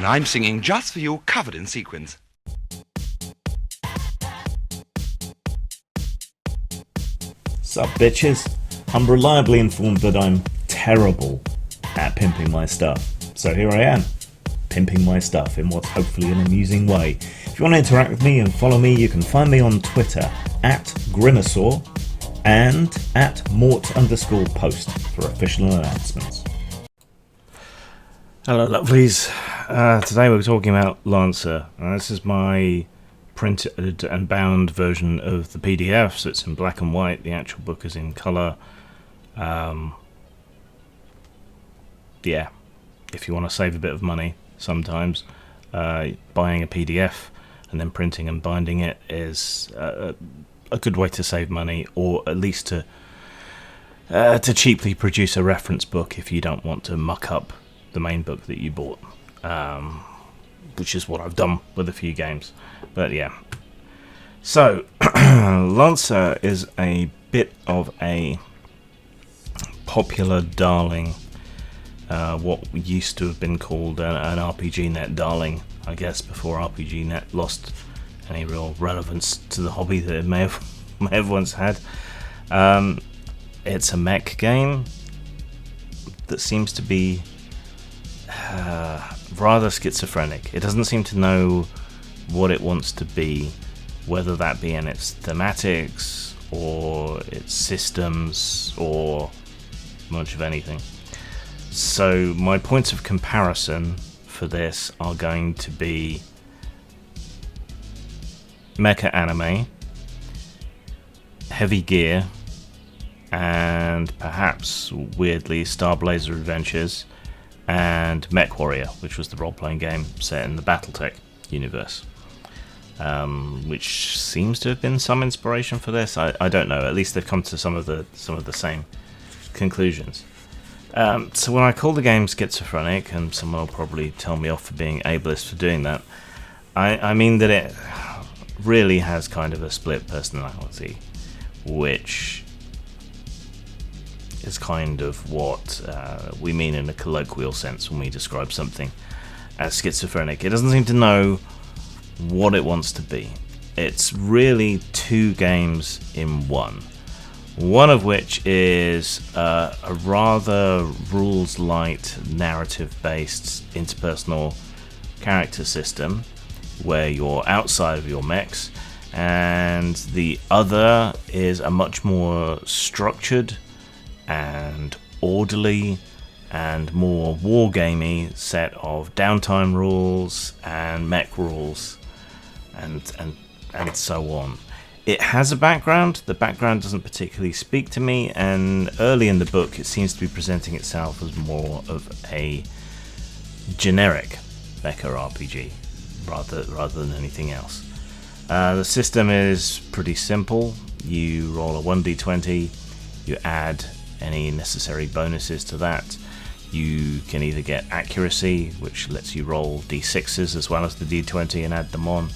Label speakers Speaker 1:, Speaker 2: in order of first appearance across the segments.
Speaker 1: and I'm singing just for you, covered in sequins.
Speaker 2: Sup, bitches? I'm reliably informed that I'm terrible at pimping my stuff. So here I am, pimping my stuff in what's hopefully an amusing way. If you want to interact with me and follow me, you can find me on Twitter at Grimosaur and at Mort_post for official announcements. Hello, lovelies. Today we're talking about Lancer. This is my printed and bound version of the PDF, so it's in black and white. The actual book is in colour. Yeah, if you want to save a bit of money, sometimes buying a PDF and then printing and binding it is a good way to save money, or at least to cheaply produce a reference book if you don't want to muck up the main book that you bought, which is what I've done with a few games. But yeah, so Lancer is a bit of a popular darling, what used to have been called an RPG Net darling, I guess, before RPG Net lost any real relevance to the hobby that it may have once had. It's a mech game that seems to be rather schizophrenic. It doesn't seem to know what it wants to be, whether that be in its thematics or its systems or much of anything. So my points of comparison for this are going to be mecha anime, Heavy Gear, and perhaps weirdly Star Blazer Adventures, and Mech Warrior, which was the role-playing game set in the BattleTech universe, which seems to have been some inspiration for this. I don't know. At least they've come to some of the same conclusions. So when I call the game schizophrenic, and someone will probably tell me off for being ableist for doing that, I mean that it really has kind of a split personality, which is kind of what we mean in a colloquial sense when we describe something as schizophrenic. It doesn't seem to know what it wants to be. It's really two games in one. One of which is a rather rules-light, narrative-based interpersonal character system where you're outside of your mechs, and the other is a much more structured and orderly and more wargamey set of downtime rules and mech rules and so on. It has a background. The background doesn't particularly speak to me, and early in the book it seems to be presenting itself as more of a generic mecha RPG rather than anything else. The system is pretty simple. You roll a 1d20, you add any necessary bonuses to that. You can either get accuracy, which lets you roll d6s as well as the d20 and add them on,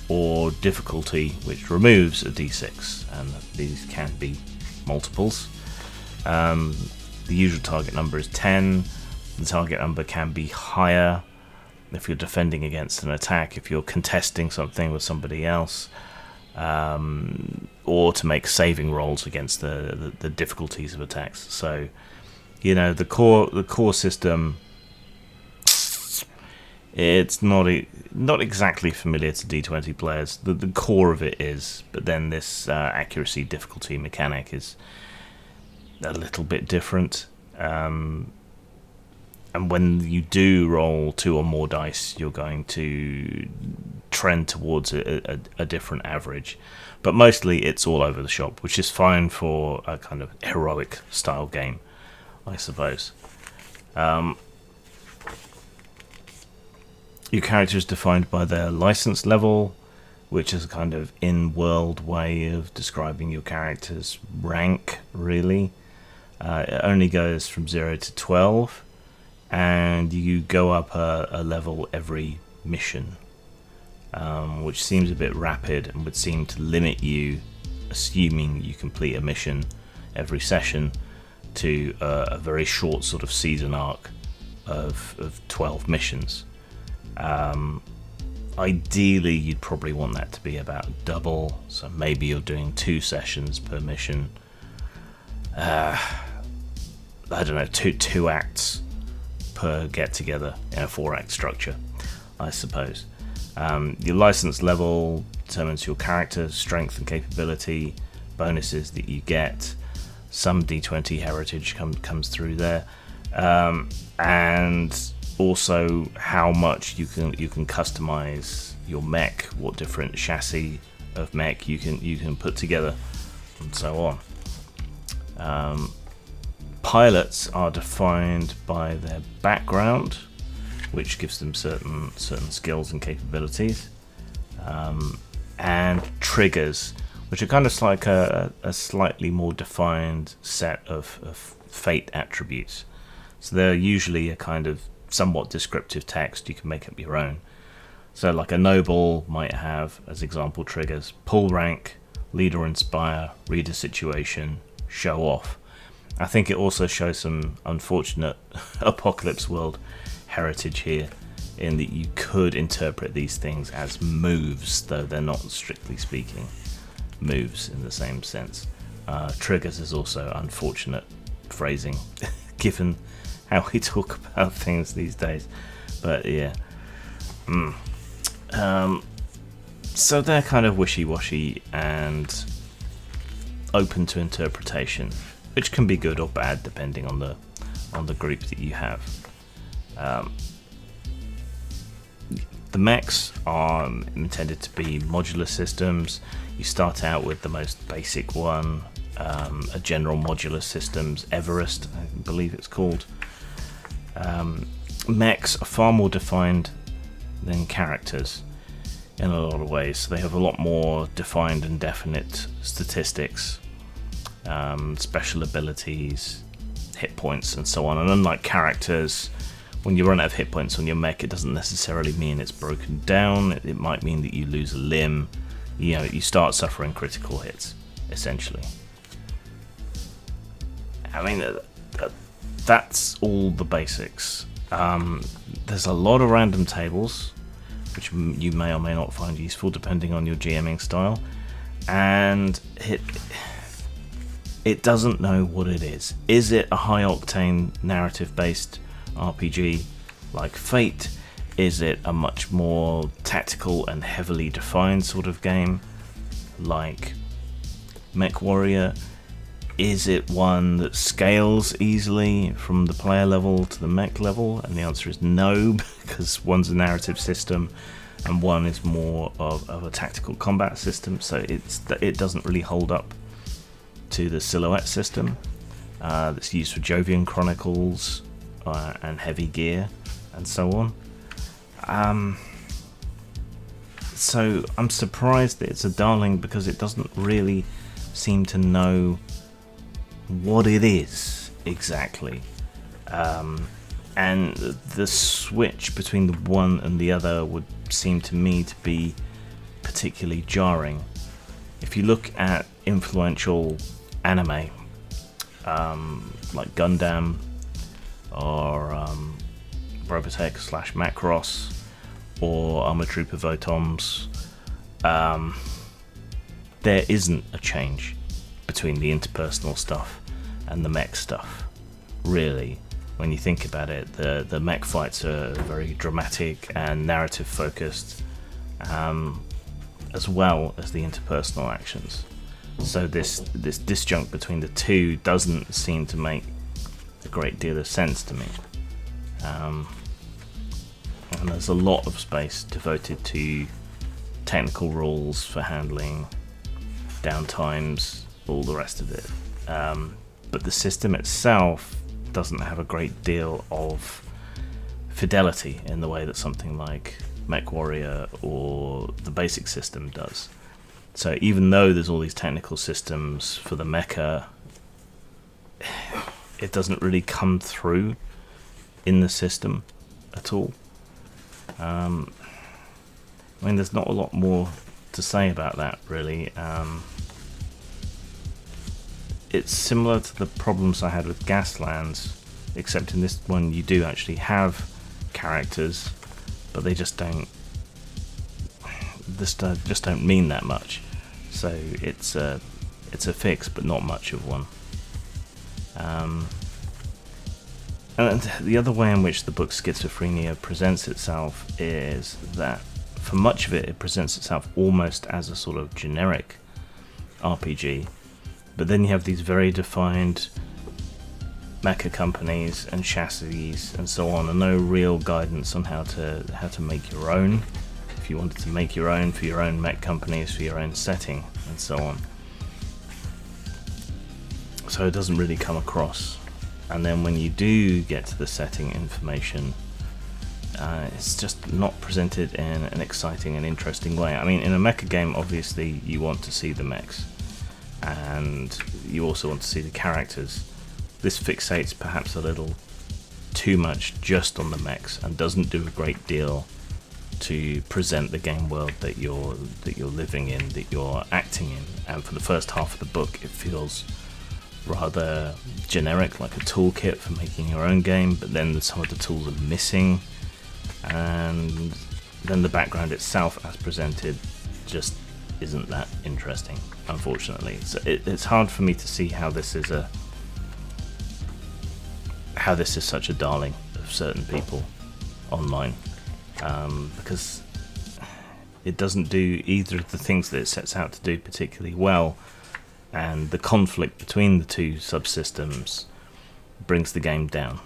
Speaker 2: or difficulty, which removes a d6, and these can be multiples. The usual target number is 10. The target number can be higher if you're defending against an attack, if you're contesting something with somebody else, or to make saving rolls against the difficulties of attacks. So, you know, the core system, it's not exactly familiar to D20 players. The core of it is, but then this accuracy difficulty mechanic is a little bit different. And when you do roll 2 or more dice, you're going to trend towards a different average. But mostly it's all over the shop, which is fine for a kind of heroic style game, I suppose. Your character is defined by their license level, which is a kind of in-world way of describing your character's rank, really. It only goes from 0 to 12. And you go up a level every mission, which seems a bit rapid and would seem to limit you, assuming you complete a mission every session, to a very short sort of season arc of 12 missions. Ideally, you'd probably want that to be about double, so maybe you're doing 2 sessions per mission. I don't know, two acts per get together in a 4-act structure, I suppose. Your license level determines your character strength and capability, bonuses that you get. Some D20 heritage comes through there, and also how much you can customize your mech, what different chassis of mech you can put together, and so on. Pilots are defined by their background, which gives them certain skills and capabilities, and triggers, which are kind of like a slightly more defined set of fate attributes. So they're usually a kind of somewhat descriptive text you can make up your own. So like a noble might have, as example triggers, pull rank, lead or inspire, read a situation, show off. I think it also shows some unfortunate Apocalypse World heritage here, in that you could interpret these things as moves, though they're not strictly speaking moves in the same sense. Triggers is also unfortunate phrasing given how we talk about things these days, but yeah. So they're kind of wishy-washy and open to interpretation, which can be good or bad depending on the group that you have. The mechs are intended to be modular systems. You start out with the most basic one, a general modular systems, Everest, I believe it's called. Mechs are far more defined than characters in a lot of ways. So they have a lot more defined and definite statistics, special abilities, hit points, and so on. And unlike characters, when you run out of hit points on your mech, it doesn't necessarily mean it's broken down. It might mean that you lose a limb. You start suffering critical hits, essentially. I mean, that's all the basics. There's a lot of random tables, which you may or may not find useful depending on your GMing style, and it doesn't know what it is. Is it a high-octane narrative-based RPG like Fate? Is it a much more tactical and heavily defined sort of game like MechWarrior? Is it one that scales easily from the player level to the mech level? And the answer is no, because one's a narrative system and one is more of a tactical combat system, so it doesn't really hold up to the Silhouette system that's used for Jovian Chronicles and Heavy Gear and so on. So I'm surprised that it's a darling, because it doesn't really seem to know what it is exactly, and the switch between the one and the other would seem to me to be particularly jarring. If you look at influential anime like Gundam or Robotech / Macross or Armored Trooper Votoms, there isn't a change between the interpersonal stuff and the mech stuff, really. When you think about it, the mech fights are very dramatic and narrative focused, as well as the interpersonal actions. So this disjunct between the two doesn't seem to make a great deal of sense to me. And there's a lot of space devoted to technical rules for handling downtimes, all the rest of it. But the system itself doesn't have a great deal of fidelity in the way that something like MechWarrior or the basic system does. So even though there's all these technical systems for the mecha, it doesn't really come through in the system at all. I mean, there's not a lot more to say about that, really. It's similar to the problems I had with Gaslands, except in this one you do actually have characters but they just don't mean that much. So it's a fix, but not much of one. And the other way in which the book Schizophrenia presents itself is that for much of it, it presents itself almost as a sort of generic RPG, but then you have these very defined mecha companies and chassis and so on, and no real guidance on how to make your own. If you wanted to make your own for your own mech companies, for your own setting, and so on. So it doesn't really come across. And then when you do get to the setting information, it's just not presented in an exciting and interesting way. I mean, in a mecha game, obviously you want to see the mechs, and you also want to see the characters. This fixates perhaps a little too much just on the mechs and doesn't do a great deal to present the game world that you're living in, that you're acting in. And for the first half of the book, it feels rather generic, like a toolkit for making your own game, but then some of the tools are missing, and then the background itself as presented just isn't that interesting, unfortunately. So it's hard for me to see how this is such a darling of certain people online, because it doesn't do either of the things that it sets out to do particularly well, and the conflict between the two subsystems brings the game down.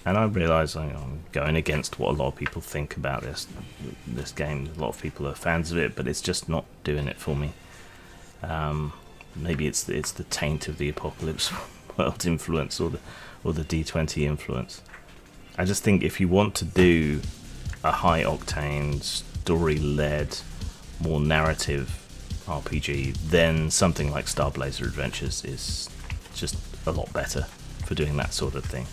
Speaker 2: And I realise I'm going against what a lot of people think about this game. A lot of people are fans of it, but it's just not doing it for me. Maybe it's the taint of the Apocalypse World influence, or the D20 influence. I just think if you want to do a high octane, story-led, more narrative RPG, then something like Star Blazer Adventures is just a lot better for doing that sort of thing.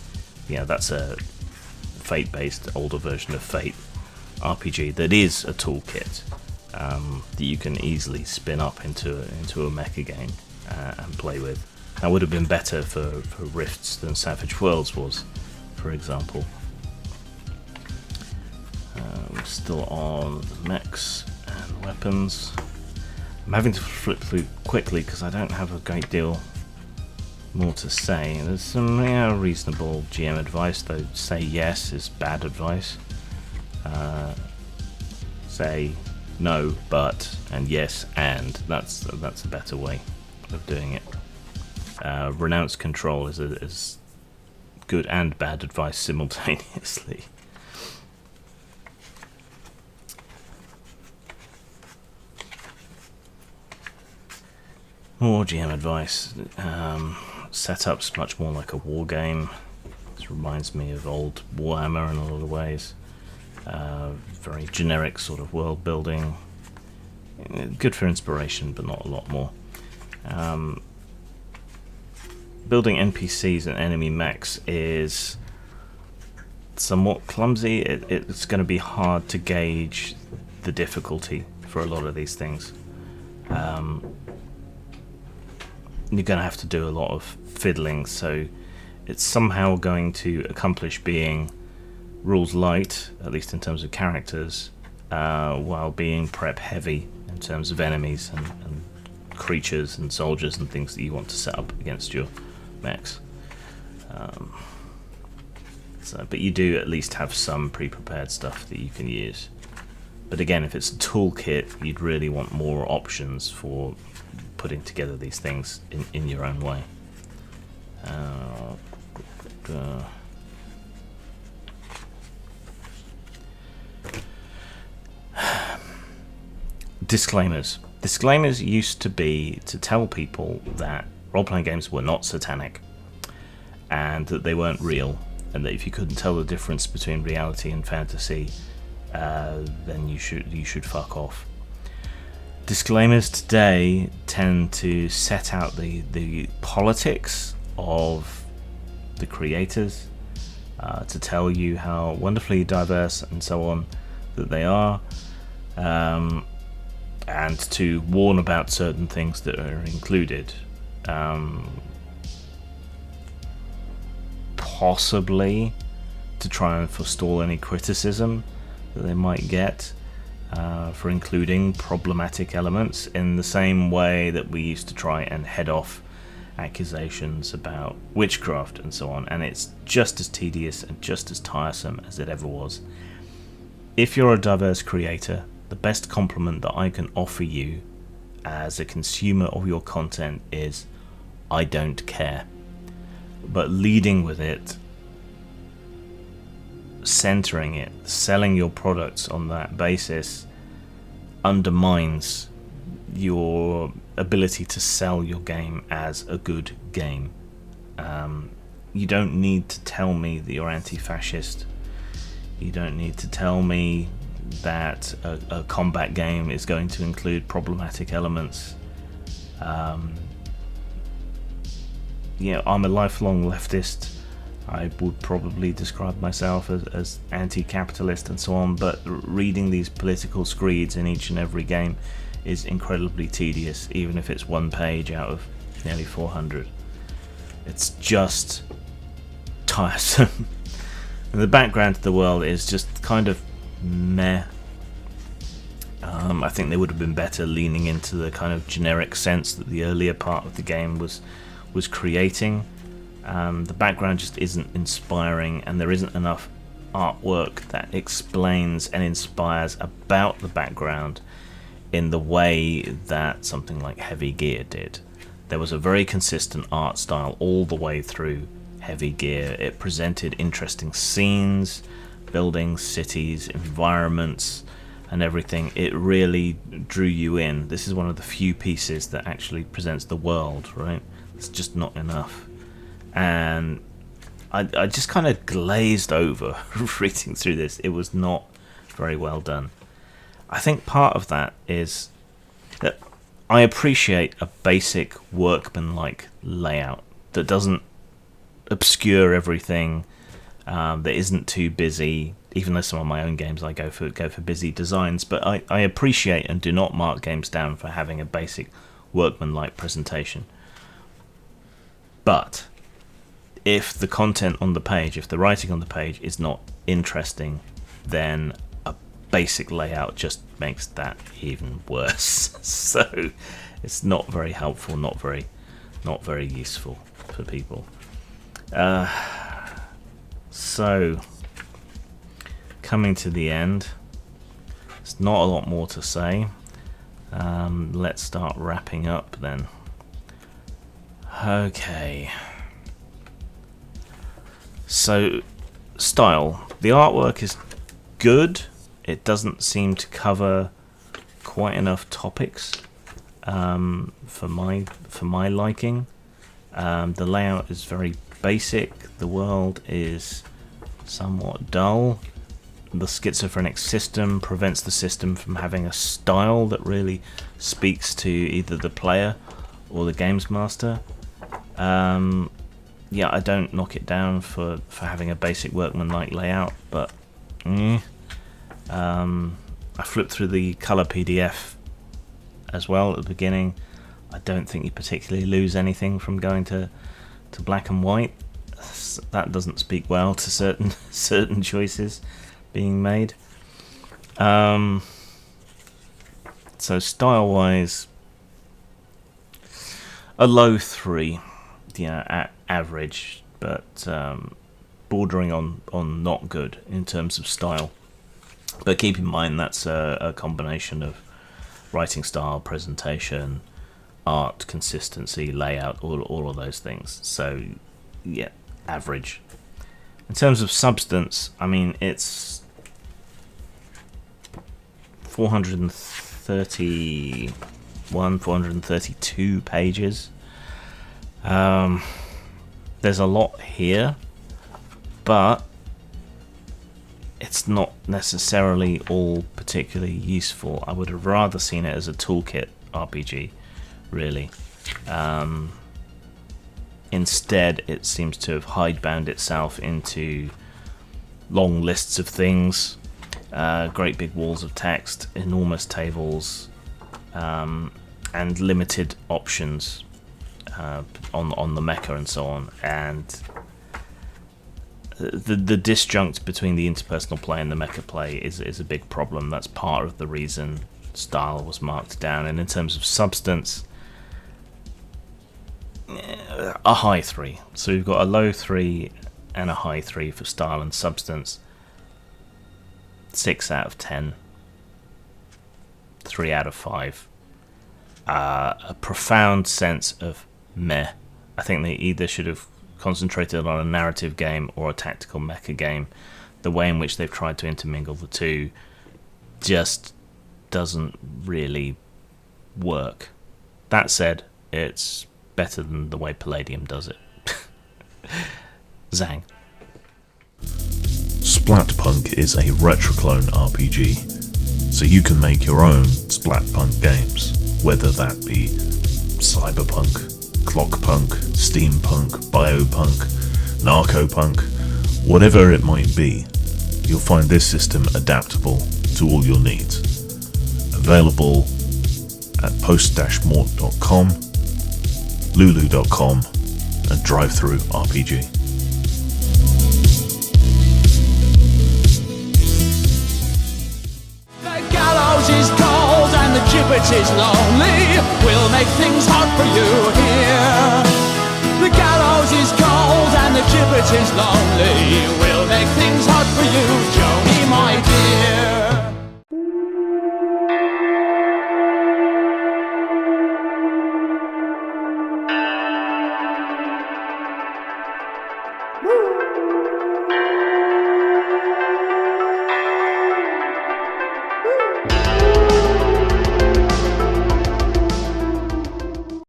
Speaker 2: That's a Fate-based older version of Fate RPG that is a toolkit that you can easily spin up into a mecha game and play with. That would have been better for Rifts than Savage Worlds was, for example. We're still on mechs and weapons. I'm having to flip through quickly because I don't have a great deal more to say. There's some reasonable GM advice, though. Say yes is bad advice. Say no, but, and yes, and. That's a better way of doing it. Renounce control is good and bad advice simultaneously. More GM advice. Setup's much more like a war game. This reminds me of old Warhammer in a lot of ways. Very generic sort of world building. Good for inspiration, but not a lot more. Building NPCs and enemy mechs is somewhat clumsy. It's going to be hard to gauge the difficulty for a lot of these things. You're going to have to do a lot of fiddling, so it's somehow going to accomplish being rules light, at least in terms of characters, while being prep heavy in terms of enemies and creatures and soldiers and things that you want to set up against your mechs. But you do at least have some pre-prepared stuff that you can use. But again, if it's a toolkit, you'd really want more options for putting together these things in your own way. Disclaimers. Disclaimers used to be to tell people that role-playing games were not satanic, and that they weren't real, and that if you couldn't tell the difference between reality and fantasy, then you should fuck off. Disclaimers today tend to set out the politics of the creators, to tell you how wonderfully diverse and so on that they are, and to warn about certain things that are included. Possibly to try and forestall any criticism that they might get for including problematic elements, in the same way that we used to try and head off accusations about witchcraft and so on, and it's just as tedious and just as tiresome as it ever was. If you're a diverse creator, the best compliment that I can offer you as a consumer of your content is, I don't care. But leading with it, centering it, selling your products on that basis undermines your ability to sell your game as a good game. You don't need to tell me that you're anti-fascist. You don't need to tell me that a combat game is going to include problematic elements. I'm a lifelong leftist. I would probably describe myself as anti-capitalist and so on, but reading these political screeds in each and every game is incredibly tedious, even if it's one page out of nearly 400. It's just tiresome. And the background to the world is just kind of meh. I think they would have been better leaning into the kind of generic sense that the earlier part of the game was creating. The background just isn't inspiring, and there isn't enough artwork that explains and inspires about the background in the way that something like Heavy Gear did. There was a very consistent art style all the way through Heavy Gear. It presented interesting scenes, buildings, cities, environments, and everything. It really drew you in. This is one of the few pieces that actually presents the world, right? It's just not enough. And I just kind of glazed over reading through this. It was not very well done. I think part of that is that I appreciate a basic workmanlike layout that doesn't obscure everything, that isn't too busy. Even though some of my own games I go for busy designs, but I appreciate and do not mark games down for having a basic workmanlike presentation. But if the content on the page, if the writing on the page is not interesting, then a basic layout just makes that even worse. So it's not very helpful, not very useful for people. So coming to the end, there's not a lot more to say. Let's start wrapping up then. Okay. So, style. The artwork is good. It doesn't seem to cover quite enough topics for my liking. The layout is very basic. The world is somewhat dull. The schizophrenic system prevents the system from having a style that really speaks to either the player or the games master. I don't knock it down for having a basic workmanlike layout, but I flipped through the colour PDF as well at the beginning. I don't think you particularly lose anything from going to black and white. That doesn't speak well to certain choices being made. So style-wise, a low 3. Average, but bordering on not good in terms of style. But keep in mind that's a combination of writing style, presentation, art, consistency, layout, all of those things. So yeah, average. In terms of substance, I mean, it's 432 pages. There's a lot here, but it's not necessarily all particularly useful. I would have rather seen it as a toolkit RPG, really. Instead, it seems to have hidebound itself into long lists of things, great big walls of text, enormous tables, and limited options on the mecha and so on. And the disjunct between the interpersonal play and the mecha play is a big problem. That's part of the reason style was marked down. And in terms of substance, a high 3. So we've got a low 3 and a high 3 for style and substance. 6 out of 10. 3 out of 5. A profound sense of meh. I think they either should have concentrated on a narrative game or a tactical mecha game. The way in which they've tried to intermingle the two just doesn't really work. That said, it's better than the way Palladium does it. Zang.
Speaker 3: Splatpunk is a retroclone RPG, so you can make your own Splatpunk games, whether that be cyberpunk, clockpunk, steampunk, biopunk, narcopunk, whatever it might be. You'll find this system adaptable to all your needs. Available at post-mort.com, lulu.com, and drive-thru RPG.
Speaker 4: The gallows is cold and the gibbet is lonely. We'll make things hard for you here. The gallows is cold and the gibbet is lonely. We'll make things hard for you, Joni, my dear.